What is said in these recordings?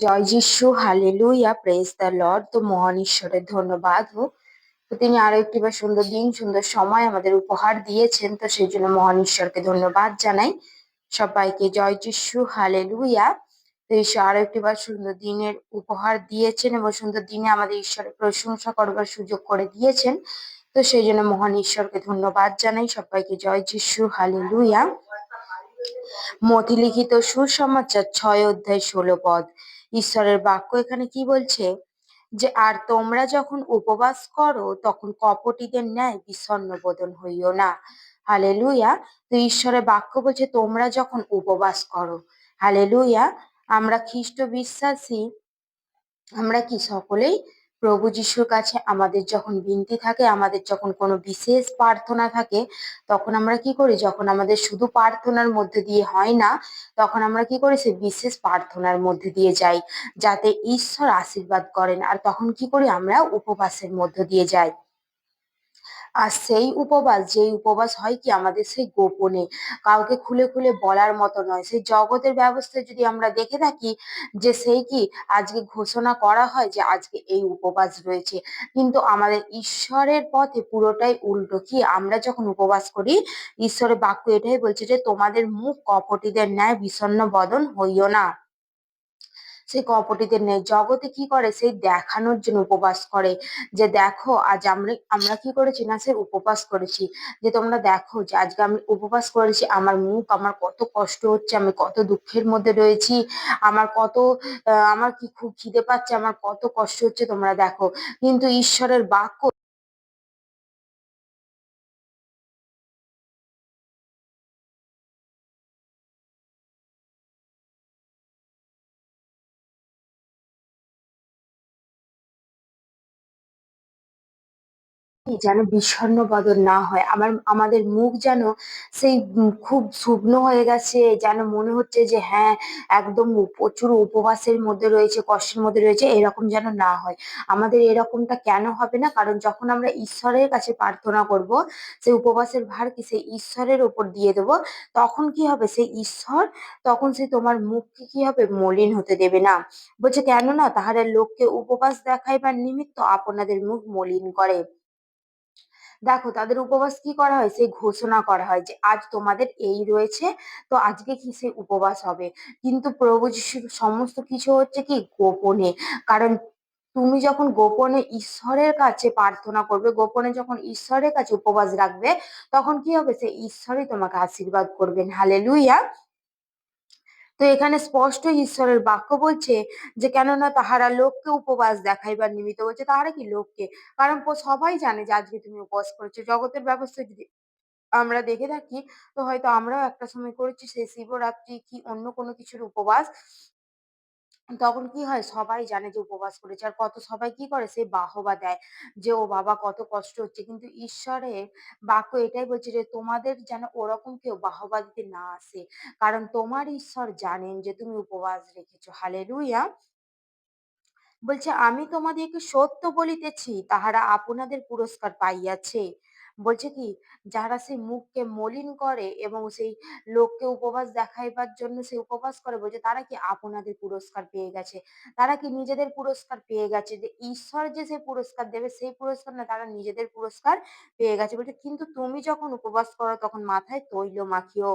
জয় যিশু, hallelujah, praise the Lord. তো মহান ঈশ্বরের ধন্যবাদ হোক। তো তিনি আরো একটি বার সুন্দর দিন, সুন্দর সময় আমাদের উপহার দিয়েছেন। তো সেই জন্য মহান ঈশ্বরকে ধন্যবাদ জানাই। সবাইকে জয় যিশু, হালেলুয়া। তো ঈশ্বর আরো একটি বার সুন্দর দিনের উপহার দিয়েছেন এবং সুন্দর দিনে আমাদের ঈশ্বরের প্রশংসা করবার সুযোগ করে দিয়েছেন। তো সেই জন্য মহান ঈশ্বরকে ধন্যবাদ জানাই। সবাইকে জয় যিশু, হালেলুয়া। মথিলিখিত সুসমাচার 6 অধ্যায় 16 পদ। ঈশ্বরের বাক্য এখানে কি বলছে যে, আর তোমরা যখন উপবাস করো তখন কপটীদের ন্যায় বিষণ্ণ বোধন হইও না। হালেলুয়া। তো ঈশ্বরের বাক্য বলছে তোমরা যখন উপবাস করো। হালেলুয়া। আমরা খ্রিস্ট বিশ্বাসী, আমরা কি সকলেই প্রভু যিশুর কাছে আমাদের যখন বিনতি থাকে, আমাদের যখন কোনো বিশেষ প্রার্থনা থাকে, তখন আমরা কি করি? যখন আমাদের শুধু প্রার্থনার মধ্যে দিয়ে হয় না, তখন আমরা কি করি? সে বিশেষ প্রার্থনার মধ্যে দিয়ে যাই, যাতে ঈশ্বর আশীর্বাদ করেন। আর তখন কি করি? আমরা উপবাসের মধ্য দিয়ে যাই। আর সেই উপবাস, যেই উপবাস হয় কি আমাদের সেই গোপনে, কাউকে খুলে খুলে বলার মতো নয়। সেই জগতের ব্যবস্থায় যদি আমরা দেখে থাকি যে সেই কি আজকে ঘোষণা করা হয় যে আজকে এই উপবাস রয়েছে, কিন্তু আমাদের ঈশ্বরের পথে পুরোটাই উল্টো। কি আমরা যখন উপবাস করি, ঈশ্বরের বাক্য এটাই বলছে যে তোমাদের মুখ কপটীদের ন্যায় বিষণ্ণ বদন হইও না। সেই কপটিদের নেই। জগতে কি করে? সেই দেখানোর জন্য উপবাস করে, যে দেখো আজ আমরা আমরা কি করেছি না, সে উপবাস করেছি, যে তোমরা দেখো যে আজকে আমি উপবাস করেছি, আমার মুখ, আমার কত কষ্ট হচ্ছে, আমি কত দুঃখের মধ্যে রয়েছি, আমার কত আমার কি খুব খিদে পাচ্ছে, আমার কত কষ্ট হচ্ছে, তোমরা দেখো। কিন্তু ঈশ্বরের বাক্য যেন বিষণ্ণ বদন না হয়, আমাদের মুখ যেন সেই খুব শুকনো হয়ে গেছে, যেন মনে হচ্ছে যে হ্যাঁ একদম প্রচুর উপবাসের মধ্যে রয়েছে, কষ্টের মধ্যে রয়েছে, এরকম যেন না হয়। আমাদের এরকমটা কেন হবে না? কারণ যখন আমরা ঈশ্বরের কাছে প্রার্থনা করব, সেই উপবাসের ভার কি সেই ঈশ্বরের ওপর দিয়ে দেব, তখন কি হবে? সেই ঈশ্বর তখন সে তোমার মুখকে কি হবে? মলিন হতে দেবে না। বলছে কেন না, তাহারা লোককে উপবাস দেখাইবার নিমিত্ত আপনাদের মুখ মলিন করে। দেখো তাদের উপবাস কি করা হয়? সেই ঘোষণা করা হয় যে আজ তোমাদের এই রয়েছে, তো আজকে কি সেই উপবাস হবে। কিন্তু প্রভু যিশুর সমস্ত কিছু হচ্ছে কি গোপনে। কারণ তুমি যখন গোপনে ঈশ্বরের কাছে প্রার্থনা করবে, গোপনে যখন ঈশ্বরের কাছে উপবাস রাখবে, তখন কি হবে? সেই ঈশ্বরই তোমাকে আশীর্বাদ করবেন। হালেলুয়া। তো এখানে স্পষ্ট ঈশ্বরের বাক্য বলছে যে কেননা তাহারা লোককে উপবাস দেখাইবার নিমিত্ত, বলছে তাহারা কি লোককে, কারণ সবাই জানে যে আজকে তুমি উপবাস করেছো। জগতের ব্যবস্থা যদি আমরা দেখে থাকি, তো হয়তো আমরাও একটা সময় করেছি সেই শিবরাত্রি কি অন্য কোনো কিছুর উপবাস। তখন কি হয়? সবাই জানে যে উপবাস করেছে, আর কত সবাই কি করে? সে বাহবা দেয় যে ও বাবা কত কষ্ট হচ্ছে। কিন্তু ঈশ্বরের বাক্য এটাই বলছে যে তোমাদের যেন ওরকম কেউ বাহবা দিতে না আসে, কারণ তোমার ঈশ্বর জানেন যে তুমি উপবাস রেখেছো। হালেলুয়া। বলছে আমি তোমাদেরকে সত্য বলিতেছি, তাহারা আপনাদের পুরস্কার পাইয়াছে। বলছে কি, যারা সেই মুখকে মলিন করে এবং সেই লোককে উপবাস দেখাইবার জন্য সে উপবাস করে, বলছে তারা কি আপনাদের পুরস্কার পেয়ে গেছে। তারা কি নিজেদের পুরস্কার পেয়ে গেছে, যে ঈশ্বর যে সে পুরস্কার দেবে সেই পুরস্কার না, তারা নিজেদের পুরস্কার পেয়ে গেছে। বলছে কিন্তু তুমি যখন উপবাস করো তখন মাথায় তৈল মাখিও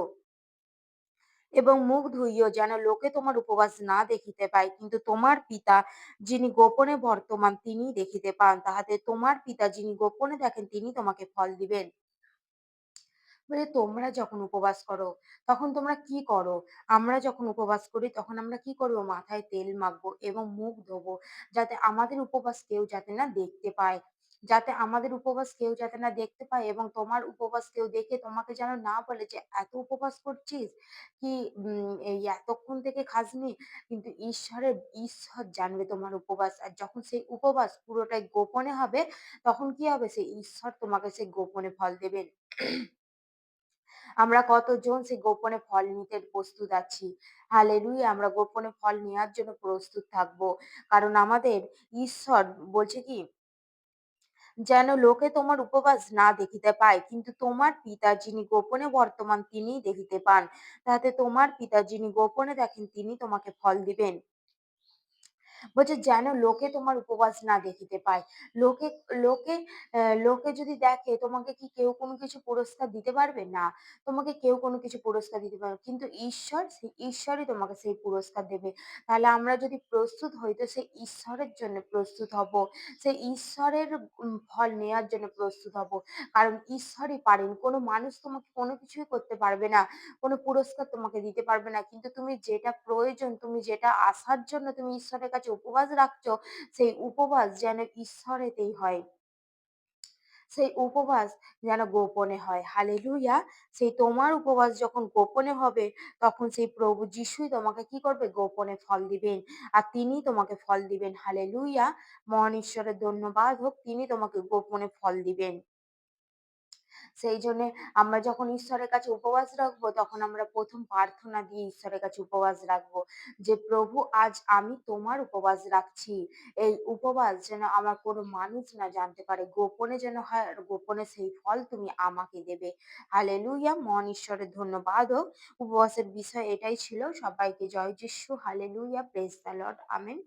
এবং মুখ ধুইও, যেন লোকে তোমার উপবাস না দেখিতে পায়, কিন্তু তোমার পিতা যিনি গোপনে বর্তমান তিনি দেখিতে পান। তাহাতে তোমার পিতা যিনি গোপনে দেখেন তিনি তোমাকে ফল দিবেন। বলে তোমরা যখন উপবাস করো তখন তোমরা কি করো? আমরা যখন উপবাস করি তখন আমরা কি করব? মাথায় তেল মাখবো এবং মুখ ধোবো, যাতে আমাদের উপবাস কেউ যাতে না দেখতে পায়, যাতে আমাদের উপবাস কেউ যাতে না দেখতে পায়, এবং তোমার উপবাস কেউ দেখে তোমাকে যেন না বলে যে এত উপবাস করছিস কি, এই এতক্ষণ থেকে খাসনি। কিন্তু ঈশ্বর জানবে তোমার উপবাস, আর যখন সেই উপবাস পুরোটাই গোপনে হবে, তখন কি হবে? সেই ঈশ্বর তোমাকে সেই গোপনে ফল দেবেন। আমরা কতজন সেই গোপনে ফল নিতে প্রস্তুত আছি? হালেলুয়া। আমরা গোপনে ফল নেওয়ার জন্য প্রস্তুত থাকবো, কারণ আমাদের ঈশ্বর বলছে কি, যেন লোকে তোমার উপবাস না দেখিতে পায়, কিন্তু তোমার পিতা যিনি গোপনে বর্তমান তিনিই দেখিতে পান। তাতে তোমার পিতা যিনি গোপনে দেখেন তিনি তোমাকে ফল দিবেন। বলছে যেন লোকে তোমার উপবাস না দেখিতে পায়। লোকে লোকে লোকে যদি দেখে তোমাকে কি কেউ কোনো কিছু পুরস্কার দিতে পারবে? না। তোমাকে কেউ কোনো কিছু পুরস্কার দিতে পারবে না। কিন্তু ঈশ্বর, সেই ঈশ্বরই তোমাকে সেই পুরস্কার দেবে। তাহলে আমরা যদি প্রস্তুত হই তো সেই ঈশ্বরের জন্য প্রস্তুত হব। সেই ঈশ্বরের ফল নেয়ার জন্য প্রস্তুত হব। কারণ ঈশ্বরই পারেন। কোনো মানুষ তোমাকে কোনো কিছুই করতে পারবে না। কোনো পুরস্কার তোমাকে দিতে পারবে না। কিন্তু তুমি যেটা প্রয়োজন, তুমি যেটা আশার জন্য তুমি ঈশ্বরের কাছে উপবাস রাখছো, সেই উপবাস যেন ঈশ্বরেতেই হয়। সেই উপবাস যেন গোপনে হয়। হালেলুয়া! সেই তোমার উপবাস যখন গোপনে হবে, তখন সেই প্রভু যিশুই তোমাকে কি করবে? গোপনে ফল দিবেন। আর তিনিই তোমাকে ফল দিবেন। হালেলুয়া! মহান ঈশ্বরের ধন্যবাদ হোক, তিনি তোমাকে গোপনে ফল দিবেন। সেই জন্যে আমরা যখন ঈশ্বরের কাছে উপবাস রাখবো, তখন আমরা ১ম প্রার্থনা দিয়ে ঈশ্বরের কাছে উপবাস রাখবো। যে, "প্রভু আজ আমি তোমার উপবাস রাখছি। এই উপবাস যেন আমার কোনো মানুষ না জানতে পারে। গোপনে যেন হয় আর গোপনে সেই ফল তুমি আমাকে দেবে।" হালেলুয়া! মহান ঈশ্বরের ধন্যবাদ হোক। উপবাসের বিষয় এটাই ছিল। সবাইকে জয় যিশু। Hallelujah! Praise the Lord. Amen.